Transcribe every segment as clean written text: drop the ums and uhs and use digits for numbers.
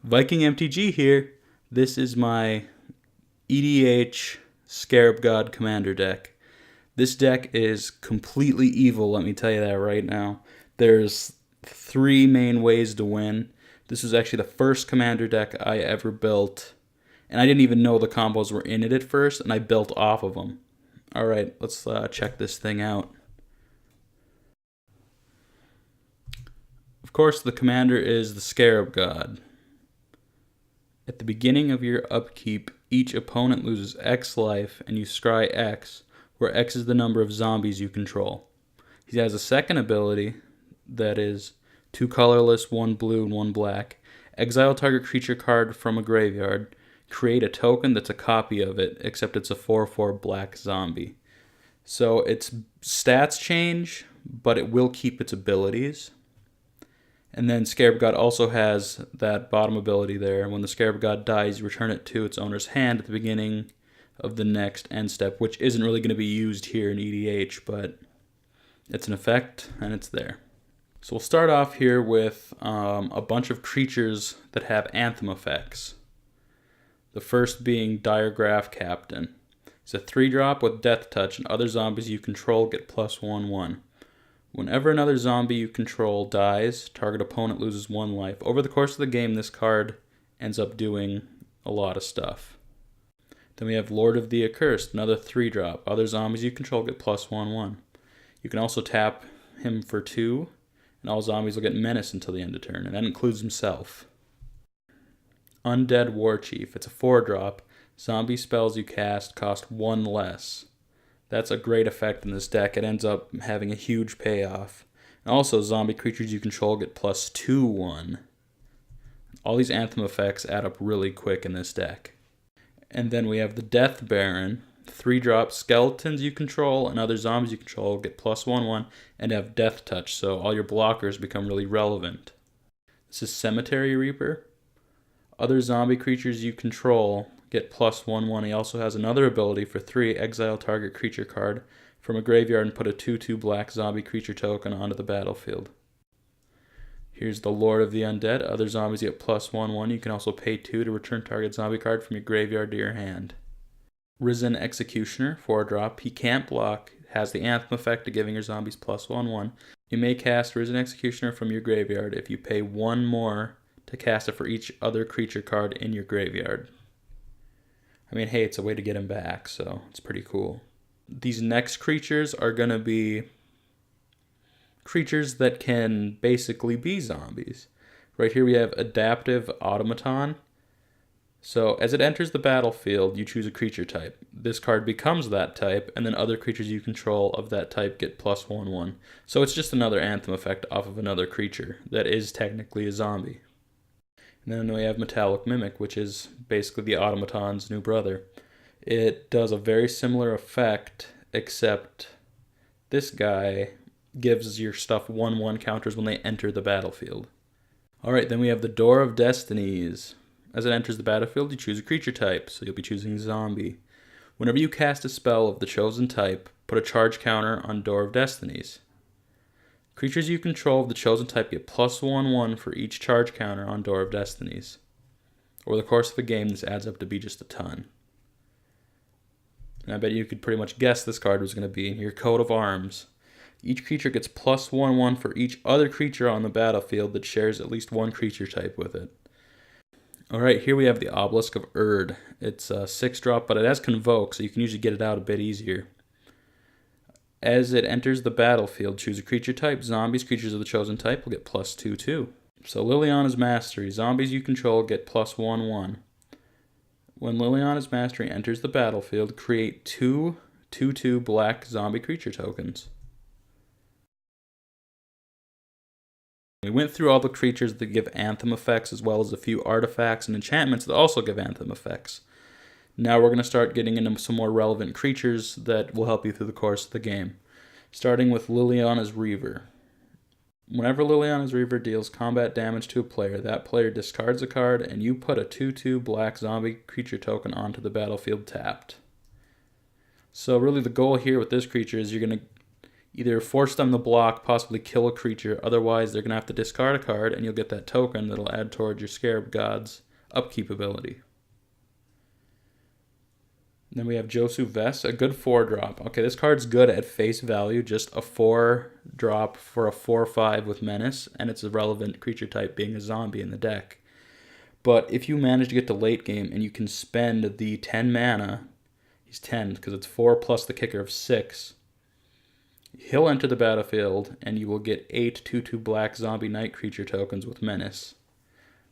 Viking MTG here. This is my EDH Scarab God Commander deck. This deck is completely evil, let me tell you that right now. There's 3 main ways to win. This was actually the first Commander deck I ever built, and I didn't even know the combos were in it at first, and I built off of them. Alright, let's check this thing out. Of course, the Commander is the Scarab God. At the beginning of your upkeep, each opponent loses X life, and you scry X, where X is the number of zombies you control. He has a second ability that is 2 colorless, 1 blue, and 1 black. Exile target creature card from a graveyard. Create a token that's a copy of it, except it's a 4/4 black zombie. So its stats change, but it will keep its abilities. And then Scarab God also has that bottom ability there. When the Scarab God dies, you return it to its owner's hand at the beginning of the next end step, which isn't really going to be used here in EDH, but it's an effect and it's there. So we'll start off here with a bunch of creatures that have anthem effects. The first being Diregraf Captain. It's a 3-drop with Death Touch, and other zombies you control get +1/1. Whenever another zombie you control dies, target opponent loses 1 life. Over the course of the game, this card ends up doing a lot of stuff. Then we have Lord of the Accursed, another 3-drop. Other zombies you control get +1/1. You can also tap him for 2, and all zombies will get Menace until the end of turn, and that includes himself. Undead Warchief, it's a 4-drop. Zombie spells you cast cost 1 less. That's a great effect in this deck. It ends up having a huge payoff. And also, zombie creatures you control get +2/1. All these anthem effects add up really quick in this deck. And then we have the Death Baron. 3-drop skeletons you control and other zombies you control get +1/1 and have Death Touch, so all your blockers become really relevant. This is Cemetery Reaper. Other zombie creatures you control get +1/1. He also has another ability for 3, exile target creature card from a graveyard and put a 2/2 black zombie creature token onto the battlefield. Here's the Lord of the Undead. Other zombies get +1/1. You can also pay 2 to return target zombie card from your graveyard to your hand. Risen Executioner, 4-drop. He can't block, has the anthem effect of giving your zombies +1/1. You may cast Risen Executioner from your graveyard if you pay 1 more to cast it for each other creature card in your graveyard. I mean, hey, it's a way to get him back, so it's pretty cool. These next creatures are going to be creatures that can basically be zombies. Right here we have Adaptive Automaton. So as it enters the battlefield, you choose a creature type. This card becomes that type, and then other creatures you control of that type get +1/1. So it's just another anthem effect off of another creature that is technically a zombie. And then we have Metallic Mimic, which is basically the Automaton's new brother. It does a very similar effect, except this guy gives your stuff 1/1 counters when they enter the battlefield. Alright, then we have the Door of Destinies. As it enters the battlefield, you choose a creature type, so you'll be choosing zombie. Whenever you cast a spell of the chosen type, put a charge counter on Door of Destinies. Creatures you control of the chosen type get +1/1 for each charge counter on Door of Destinies. Over the course of the game, this adds up to be just a ton. And I bet you could pretty much guess this card was going to be in your coat of arms. Each creature gets +1/1 for each other creature on the battlefield that shares at least one creature type with it. Alright, here we have the Obelisk of Urd. It's a 6-drop, but it has Convoke, so you can usually get it out a bit easier. As it enters the battlefield, choose a creature type. Zombies, creatures of the chosen type, will get +2/2. So Liliana's Mastery. Zombies you control get +1/1. When Liliana's Mastery enters the battlefield, create 2 2/2 black zombie creature tokens. We went through all the creatures that give anthem effects, as well as a few artifacts and enchantments that also give anthem effects. Now we're going to start getting into some more relevant creatures that will help you through the course of the game. Starting with Liliana's Reaver. Whenever Liliana's Reaver deals combat damage to a player, that player discards a card and you put a 2/2 black zombie creature token onto the battlefield tapped. So really the goal here with this creature is you're going to Either force them to block, possibly kill a creature, otherwise they're going to have to discard a card and you'll get that token that'll add towards your Scarab God's upkeep ability. Then we have Josu Vess, a good 4-drop. Okay, this card's good at face value, just a 4-drop for a 4/5 with Menace, and it's a relevant creature type being a zombie in the deck. But if you manage to get to late game and you can spend the 10 mana, he's 10 because it's 4 plus the kicker of 6, he'll enter the battlefield and you will get 8 2/2 black zombie knight creature tokens with Menace.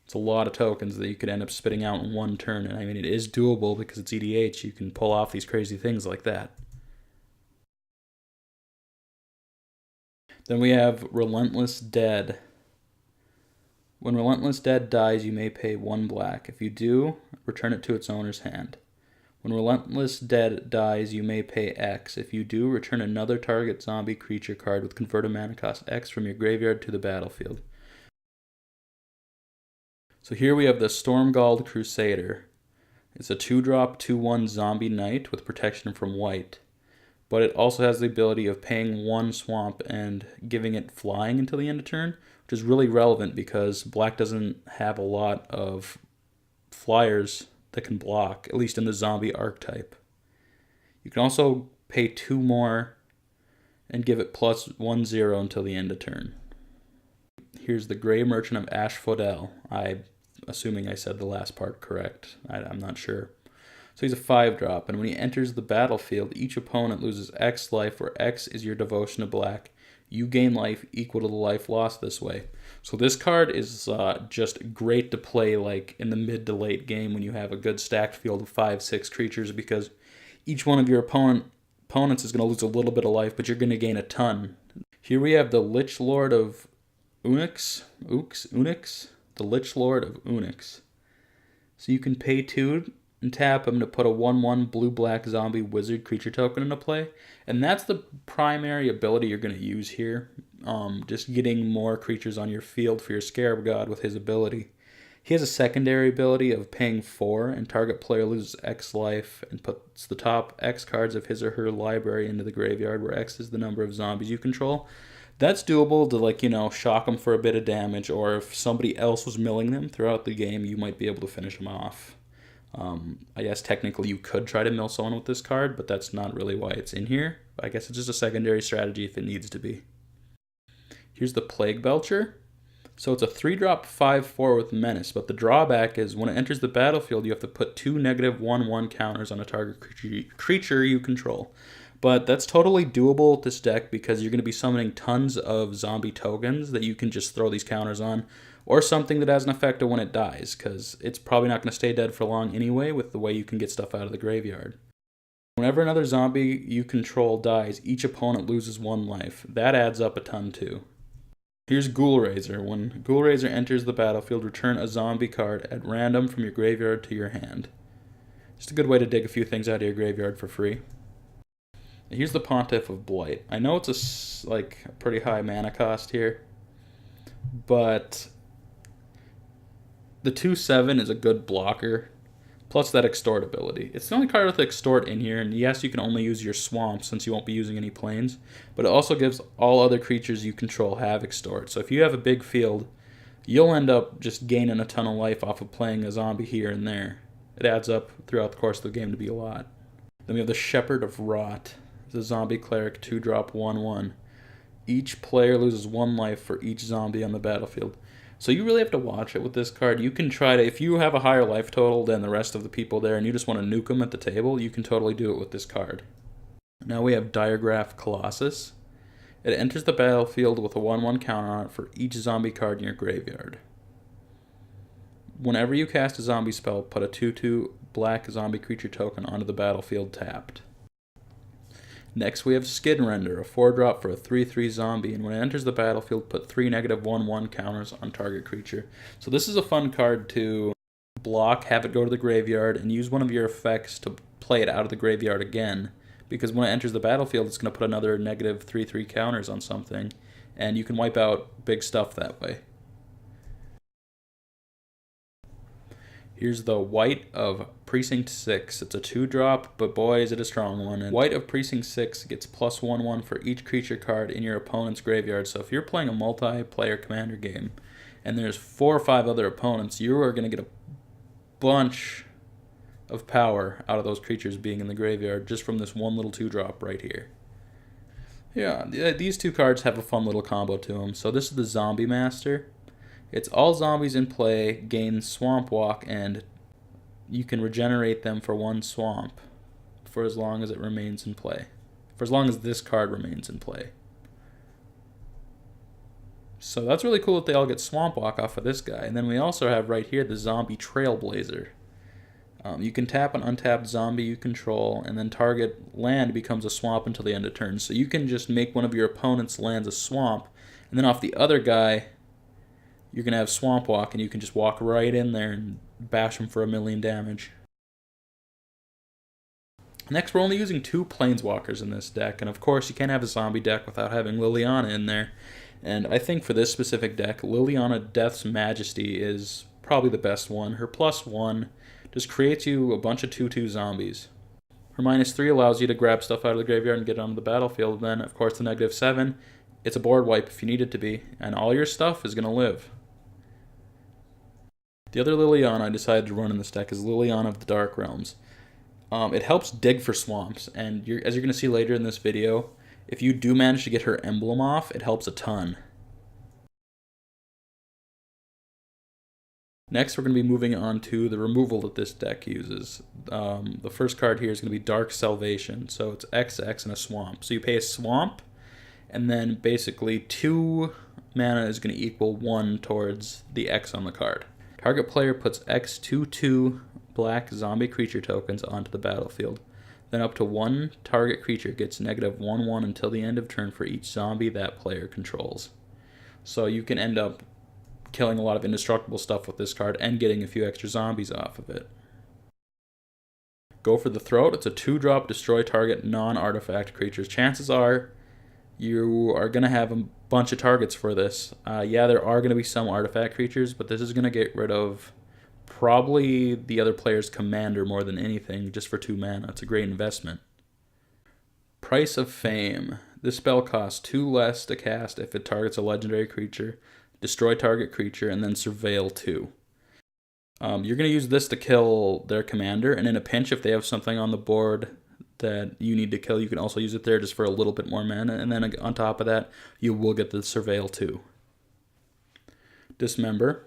It's a lot of tokens that you could end up spitting out in one turn, and I mean, it is doable because it's EDH. You can pull off these crazy things like that. Then we have Relentless Dead. When Relentless Dead dies, you may pay 1 black. If you do, return it to its owner's hand. When Relentless Dead dies, you may pay X. If you do, return another target zombie creature card with converted mana cost X from your graveyard to the battlefield. So here we have the Stromgald Crusader. It's a 2-drop, 2/1 zombie knight with protection from white. But it also has the ability of paying 1 swamp and giving it flying until the end of turn, which is really relevant because black doesn't have a lot of flyers that can block, at least in the zombie archetype. You can also pay 2 more and give it +1/0 until the end of turn. Here's the Grey Merchant of Asphodel. I'm assuming I said the last part correct. I'm not sure. So he's a 5-drop, and when he enters the battlefield, each opponent loses X life, where X is your devotion to black. You gain life equal to the life lost this way. So this card is just great to play like in the mid to late game when you have a good stacked field of 5-6 creatures, because each one of your opponents is going to lose a little bit of life, but you're going to gain a ton. Here we have the Lich Lord of Unx, the Lich Lord of Unx. So you can pay 2 and tap him to put a 1/1 blue-black zombie wizard creature token into play, and that's the primary ability you're going to use here. Just getting more creatures on your field for your Scarab God with his ability. He has a secondary ability of paying 4, and target player loses X life and puts the top X cards of his or her library into the graveyard, where X is the number of zombies you control. That's doable to, shock them for a bit of damage, or if somebody else was milling them throughout the game, you might be able to finish them off. I guess technically you could try to mill someone with this card, but that's not really why it's in here. I guess it's just a secondary strategy if it needs to be. Here's the Plague Belcher. So it's a 3-drop 5/4 with Menace, but the drawback is when it enters the battlefield, you have to put 2 -1/1 counters on a target creature you control. But that's totally doable with this deck because you're going to be summoning tons of zombie tokens that you can just throw these counters on, or something that has an effect of when it dies, because it's probably not going to stay dead for long anyway with the way you can get stuff out of the graveyard. Whenever another zombie you control dies, each opponent loses 1 life. That adds up a ton too. Here's Ghoulraiser. When Ghoulraiser enters the battlefield, return a zombie card at random from your graveyard to your hand. Just a good way to dig a few things out of your graveyard for free. Here's the Pontiff of Blight. I know it's a pretty high mana cost here, but the 2/7 is a good blocker, plus that extort ability. It's the only card with extort in here, and yes, you can only use your swamp since you won't be using any planes, but it also gives all other creatures you control have extort. So if you have a big field, you'll end up just gaining a ton of life off of playing a zombie here and there. It adds up throughout the course of the game to be a lot. Then we have the Shepherd of Rot. It's a zombie cleric 2-drop 1/1. Each player loses 1 life for each zombie on the battlefield. So you really have to watch it with this card. You can try to, if you have a higher life total than the rest of the people there and you just want to nuke them at the table, you can totally do it with this card. Now we have Diregraf Colossus. It enters the battlefield with a 1/1 counter on it for each zombie card in your graveyard. Whenever you cast a zombie spell, put a 2/2 black zombie creature token onto the battlefield tapped. Next we have Skin Render, a 4-drop for a 3/3 zombie, and when it enters the battlefield, put 3 -1/1 counters on target creature. So this is a fun card to block, have it go to the graveyard, and use one of your effects to play it out of the graveyard again, because when it enters the battlefield, it's going to put another -3/3 counters on something, and you can wipe out big stuff that way. Here's the White of Precinct 6. It's a 2-drop, but boy is it a strong one. And White of Precinct 6 gets +1/1 for each creature card in your opponent's graveyard. So if you're playing a multiplayer commander game and there's 4 or 5 other opponents, you are going to get a bunch of power out of those creatures being in the graveyard just from this one little 2-drop right here. Yeah, these 2 cards have a fun little combo to them. So this is the Zombie Master. It's all zombies in play gain Swamp Walk, and you can regenerate them for 1 swamp for as long as it remains in play. For as long as this card remains in play. So that's really cool that they all get Swamp Walk off of this guy. And then we also have right here the Zombie Trailblazer. You can tap an untapped zombie you control, and then target land becomes a swamp until the end of turn. So you can just make one of your opponent's lands a swamp, and then off the other guy, you're going to have Swamp Walk, and you can just walk right in there and bash him for 1,000,000 damage. Next, we're only using 2 Planeswalkers in this deck, and of course you can't have a zombie deck without having Liliana in there. And I think for this specific deck, Liliana Death's Majesty is probably the best one. Her +1 just creates you a bunch of 2/2 zombies. Her -3 allows you to grab stuff out of the graveyard and get it onto the battlefield. And then, of course, the -7, it's a board wipe if you need it to be, and all your stuff is going to live. The other Liliana I decided to run in this deck is Liliana of the Dark Realms. It helps dig for swamps, and as you're going to see later in this video, if you do manage to get her emblem off, it helps a ton. Next, we're going to be moving on to the removal that this deck uses. The first card here is going to be Dark Salvation, so it's XX and a swamp. So you pay a swamp, and then basically 2 mana is going to equal 1 towards the X on the card. Target player puts X 2/2 black zombie creature tokens onto the battlefield. Then up to 1 target creature gets -1/1 until the end of turn for each zombie that player controls. So you can end up killing a lot of indestructible stuff with this card and getting a few extra zombies off of it. Go for the Throat. It's a 2-drop destroy target non-artifact creatures. Chances are you are going to have a bunch of targets for this. Yeah, there are going to be some artifact creatures, but this is going to get rid of probably the other player's commander more than anything, just for 2 mana. It's a great investment. Price of Fame. This spell costs 2 less to cast if it targets a legendary creature, destroy target creature, and then surveil 2. You're going to use this to kill their commander, and in a pinch, if they have something on the board that you need to kill, you can also use it there just for a little bit more mana, and then on top of that, you will get the surveil 2. Dismember.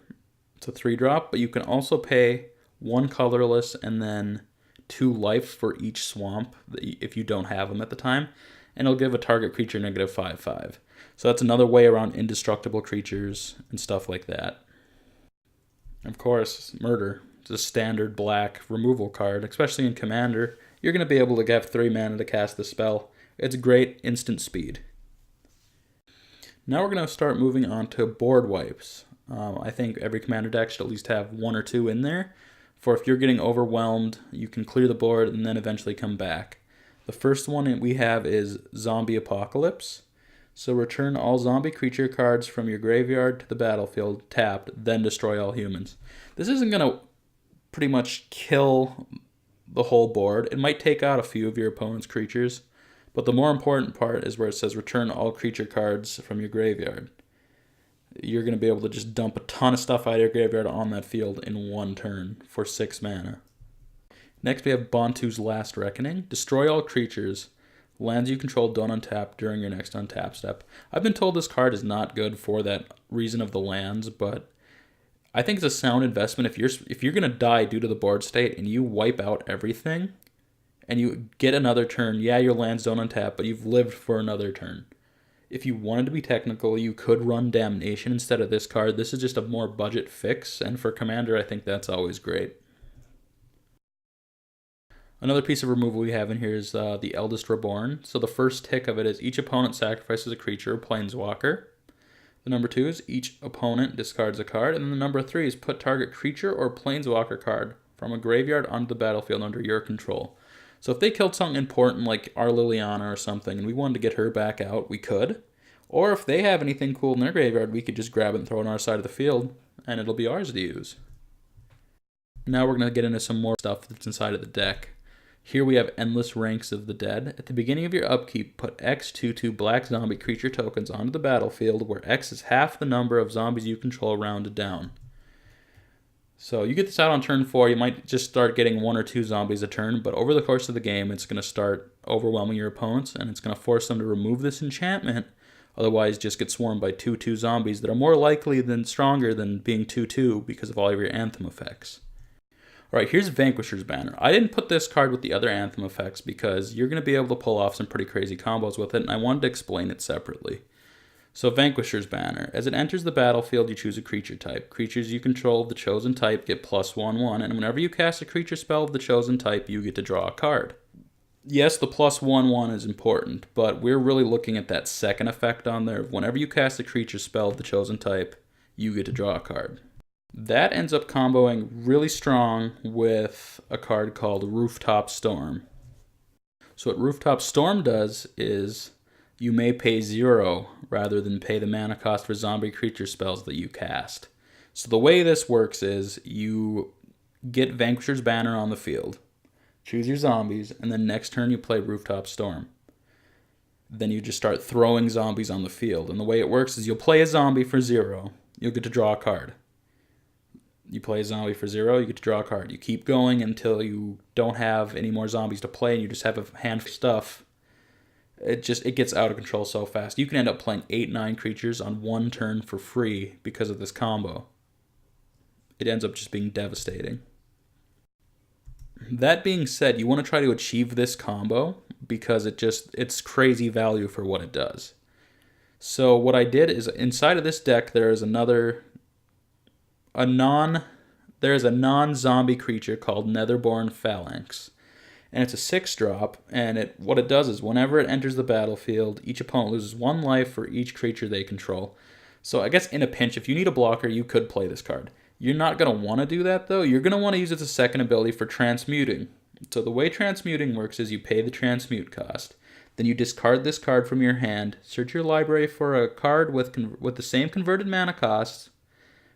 It's a 3-drop, but you can also pay 1 colorless and then 2 life for each swamp if you don't have them at the time, and it'll give a target creature -5/5. So that's another way around indestructible creatures and stuff like that. Of course, Murder. It's a standard black removal card, especially in Commander. You're going to be able to have 3 mana to cast the spell. It's great instant speed. Now we're going to start moving on to board wipes. I think every Commander deck should at least have 1 or 2 in there, for if you're getting overwhelmed, you can clear the board and then eventually come back. The first one we have is Zombie Apocalypse. So return all zombie creature cards from your graveyard to the battlefield, tapped, then destroy all humans. This isn't going to pretty much kill the whole board. It might take out a few of your opponent's creatures, but the more important part is where it says return all creature cards from your graveyard. You're going to be able to just dump a ton of stuff out of your graveyard on that field in 1 turn for 6 mana. Next we have Bontu's Last Reckoning. Destroy all creatures. Lands you control don't untap during your next untap step. I've been told this card is not good for that reason of the lands, but I think it's a sound investment. If you're going to die due to the board state and you wipe out everything and you get another turn, yeah, your lands don't untap, but you've lived for another turn. If you wanted to be technical, you could run Damnation instead of this card. This is just a more budget fix, and for Commander, I think that's always great. Another piece of removal we have in here is the Eldest Reborn. So the first tick of it is each opponent sacrifices a creature or planeswalker. The number 2 is each opponent discards a card. And then the number 3 is put target creature or planeswalker card from a graveyard onto the battlefield under your control. So if they killed something important like our Liliana or something and we wanted to get her back out, we could. Or if they have anything cool in their graveyard, we could just grab it and throw it on our side of the field and it'll be ours to use. Now we're going to get into some more stuff that's inside of the deck. Here we have Endless Ranks of the Dead. At the beginning of your upkeep, put X 2/2 black zombie creature tokens onto the battlefield, where X is half the number of zombies you control rounded down. So you get this out on turn 4, you might just start getting 1 or 2 zombies a turn, but over the course of the game, it's going to start overwhelming your opponents, and it's going to force them to remove this enchantment, otherwise just get swarmed by 2/2 zombies that are more likely than stronger than being 2/2 because of all of your Anthem effects. Alright, here's Vanquisher's Banner. I didn't put this card with the other Anthem effects because you're going to be able to pull off some pretty crazy combos with it, and I wanted to explain it separately. So Vanquisher's Banner. As it enters the battlefield, you choose a creature type. Creatures you control of the chosen type get +1/1, and whenever you cast a creature spell of the chosen type, you get to draw a card. Yes, the +1/1 is important, but we're really looking at that second effect on there. Whenever you cast a creature spell of the chosen type, you get to draw a card. That ends up comboing really strong with a card called Rooftop Storm. So what Rooftop Storm does is you may pay 0 rather than pay the mana cost for zombie creature spells that you cast. So the way this works is you get Vanquisher's Banner on the field, choose your zombies, and then next turn you play Rooftop Storm. Then you just start throwing zombies on the field. And the way it works is you'll play a zombie for 0, you'll get to draw a card. You play a zombie for 0, you get to draw a card. You keep going until you don't have any more zombies to play and you just have a hand of stuff. It gets out of control so fast. You can end up playing 8-9 creatures on 1 turn for free because of this combo. It ends up just being devastating. That being said, you want to try to achieve this combo because it's crazy value for what it does. So what I did is inside of this deck there is a non-zombie creature called Netherborn Phalanx. And it's a 6-drop, and what it does is whenever it enters the battlefield, each opponent loses 1 life for each creature they control. So I guess in a pinch, if you need a blocker, you could play this card. You're not going to want to do that, though. You're going to want to use it as a second ability for transmuting. So the way transmuting works is you pay the transmute cost. Then you discard this card from your hand, search your library for a card with the same converted mana cost,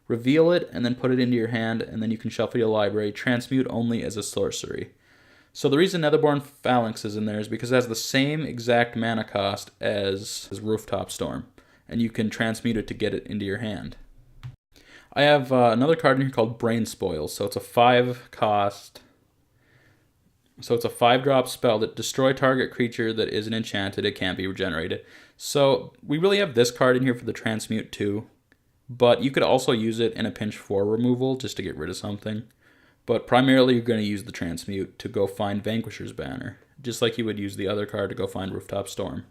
reveal it, and then put it into your hand, and then you can shuffle your library, transmute only as a sorcery. So the reason Netherborn Phalanx is in there is because it has the same exact mana cost as Rooftop Storm, and you can transmute it to get it into your hand. I have another card in here called Brain Spoils, so it's a 5-cost. So it's a 5-drop spell that destroy target creature that isn't enchanted. It can't be regenerated. So we really have this card in here for the transmute too, but you could also use it in a pinch for removal just to get rid of something. But primarily you're going to use the transmute to go find Vanquisher's Banner, just like you would use the other card to go find Rooftop Storm.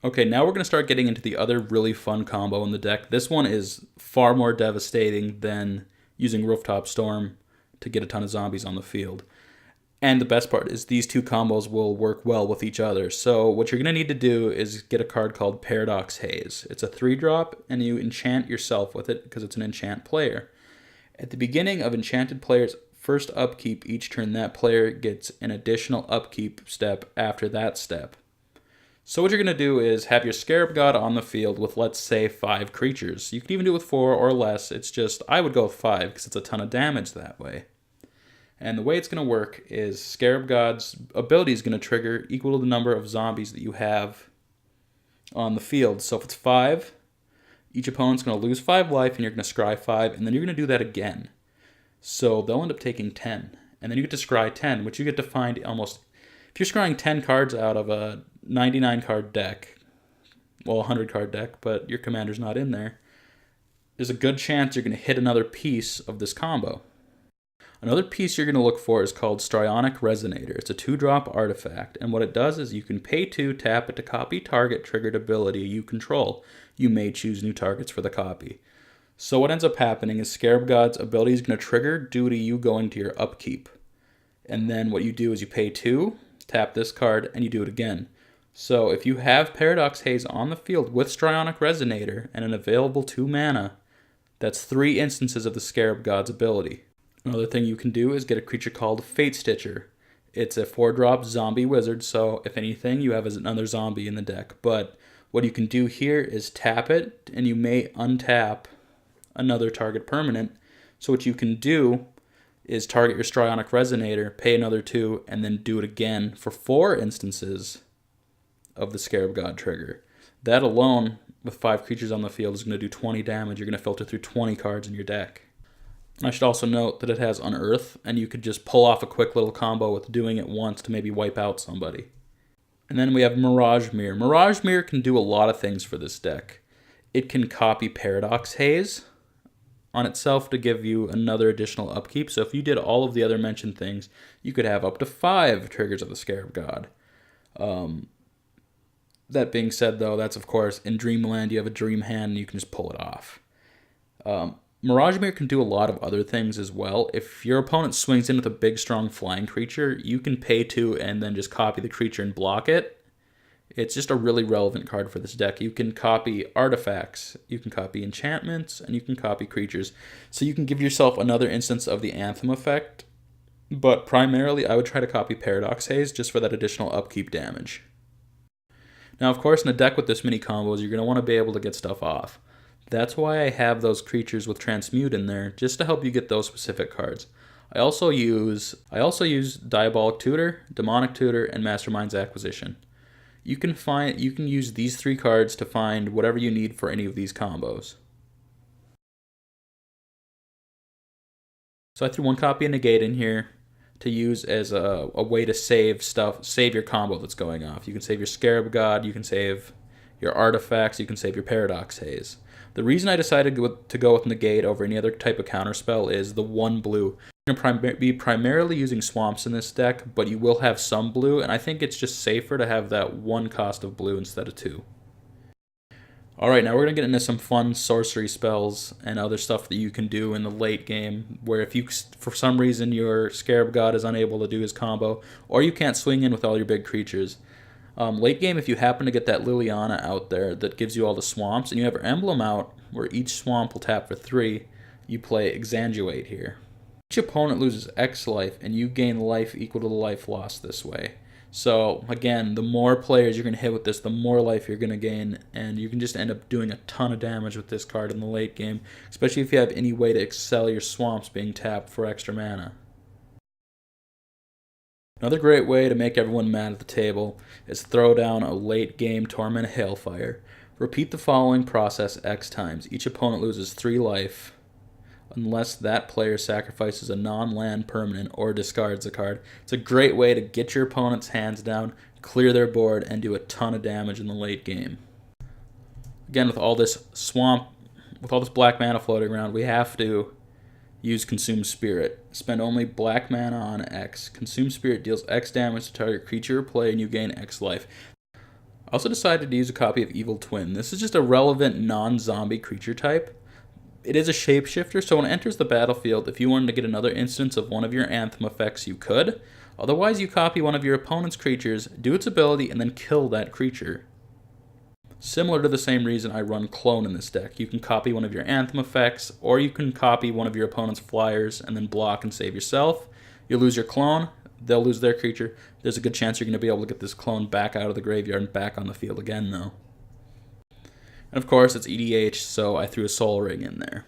Okay, now we're going to start getting into the other really fun combo in the deck. This one is far more devastating than using Rooftop Storm to get a ton of zombies on the field. And the best part is these two combos will work well with each other. So what you're going to need to do is get a card called Paradox Haze. It's a 3-drop, and you enchant yourself with it because it's an enchant player. At the beginning of enchanted player's first upkeep, each turn that player gets an additional upkeep step after that step. So what you're going to do is have your Scarab God on the field with, let's say, 5 creatures. You can even do it with 4 or less. It's just, I would go with 5 because it's a ton of damage that way. And the way it's going to work is Scarab God's ability is going to trigger equal to the number of zombies that you have on the field. So if it's 5, each opponent's going to lose 5 life, and you're going to scry 5, and then you're going to do that again. So they'll end up taking 10. And then you get to scry 10, which you get to find almost... If you're scrying 10 cards out of a 99-card deck, well, a 100-card deck, but your commander's not in there, there's a good chance you're going to hit another piece of this combo. Another piece you're going to look for is called Strionic Resonator. It's a 2-drop artifact, and what it does is you can pay 2, tap it to copy target triggered ability you control. You may choose new targets for the copy. So what ends up happening is Scarab God's ability is going to trigger due to you going to your upkeep. And then what you do is you pay 2, tap this card, and you do it again. So if you have Paradox Haze on the field with Strionic Resonator and an available 2 mana, that's 3 instances of the Scarab God's ability. Another thing you can do is get a creature called Fatestitcher. It's a 4-drop zombie wizard, so if anything, you have another zombie in the deck. But what you can do here is tap it, and you may untap another target permanent. So what you can do is target your Strionic Resonator, pay another 2, and then do it again for 4 instances of the Scarab God trigger. That alone, with 5 creatures on the field, is going to do 20 damage. You're going to filter through 20 cards in your deck. I should also note that it has Unearth, and you could just pull off a quick little combo with doing it once to maybe wipe out somebody. And then we have Mirage Mirror. Mirage Mirror can do a lot of things for this deck. It can copy Paradox Haze on itself to give you another additional upkeep. So if you did all of the other mentioned things, you could have up to 5 triggers of the Scarab God. That being said, though, that's of course in Dreamland. You have a Dream Hand and you can just pull it off. Mirage Mirror can do a lot of other things as well. If your opponent swings in with a big, strong flying creature, you can pay 2 and then just copy the creature and block it. It's just a really relevant card for this deck. You can copy artifacts, you can copy enchantments, and you can copy creatures. So you can give yourself another instance of the Anthem effect. But primarily, I would try to copy Paradox Haze just for that additional upkeep damage. Now, of course, in a deck with this many combos, you're going to want to be able to get stuff off. That's why I have those creatures with Transmute in there, just to help you get those specific cards. I also use Diabolic Tutor, Demonic Tutor, and Mastermind's Acquisition. You can use these 3 cards to find whatever you need for any of these combos. So I threw 1 copy of Negate in here to use as a way to save your combo that's going off. You can save your Scarab God, you can save your artifacts, you can save your Paradox Haze. The reason I decided to go with Negate over any other type of counterspell is the 1 blue. You're going to be primarily using swamps in this deck, but you will have some blue, and I think it's just safer to have that 1 cost of blue instead of 2. Alright, now we're going to get into some fun sorcery spells and other stuff that you can do in the late game, where if you, for some reason, your Scarab God is unable to do his combo, or you can't swing in with all your big creatures. Late game, if you happen to get that Liliana out there that gives you all the swamps, and you have your emblem out where each swamp will tap for 3, you play Exanguate here. Each opponent loses X life, and you gain life equal to the life lost this way. So, again, the more players you're going to hit with this, the more life you're going to gain, and you can just end up doing a ton of damage with this card in the late game, especially if you have any way to excel your swamps being tapped for extra mana. Another great way to make everyone mad at the table is throw down a late game Torment of Hailfire. Repeat the following process X times. Each opponent loses 3 life unless that player sacrifices a non-land permanent or discards a card. It's a great way to get your opponent's hands down, clear their board, and do a ton of damage in the late game. Again, with all this swamp, with all this black mana floating around, we have to use Consume Spirit. Spend only black mana on X. Consume Spirit deals X damage to target creature or play, and you gain X life. I also decided to use a copy of Evil Twin. This is just a relevant non-zombie creature type. It is a shapeshifter, so when it enters the battlefield, if you wanted to get another instance of one of your Anthem effects, you could. Otherwise, you copy one of your opponent's creatures, do its ability, and then kill that creature. Similar to the same reason I run Clone in this deck. You can copy one of your Anthem effects, or you can copy one of your opponent's flyers and then block and save yourself. You lose your Clone, they'll lose their creature. There's a good chance you're going to be able to get this Clone back out of the graveyard and back on the field again, though. And of course, it's EDH, so I threw a Soul Ring in there.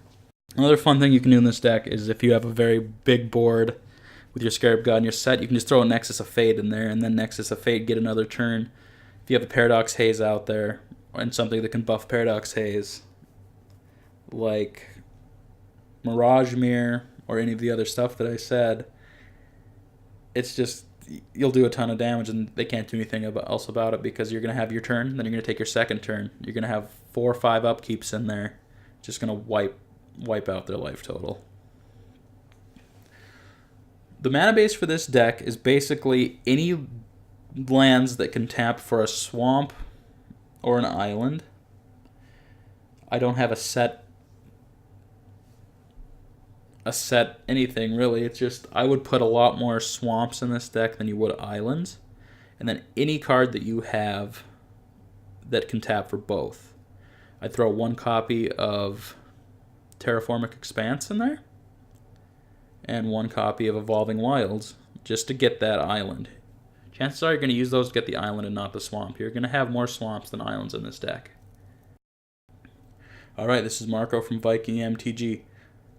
Another fun thing you can do in this deck is if you have a very big board with your Scarab God in your set, you can just throw a Nexus of Fate in there, and then Nexus of Fate get another turn. If you have a Paradox Haze out there, and something that can buff Paradox Haze, like Mirage Mirror or any of the other stuff that I said, it's just, you'll do a ton of damage and they can't do anything else about it because you're going to have your turn, then you're going to take your second turn. You're going to have 4 or 5 upkeeps in there, just going to wipe out their life total. The mana base for this deck is basically any lands that can tap for a swamp or an island. I don't have a set anything really. It's just I would put a lot more swamps in this deck than you would islands. And then any card that you have that can tap for both. I'd throw 1 copy of Terraformic Expanse in there and 1 copy of Evolving Wilds just to get that island. Chances are you're going to use those to get the island and not the swamp. You're going to have more swamps than islands in this deck. Alright, this is Marco from Viking MTG.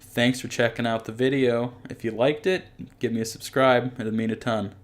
Thanks for checking out the video. If you liked it, give me a subscribe. It'll mean a ton.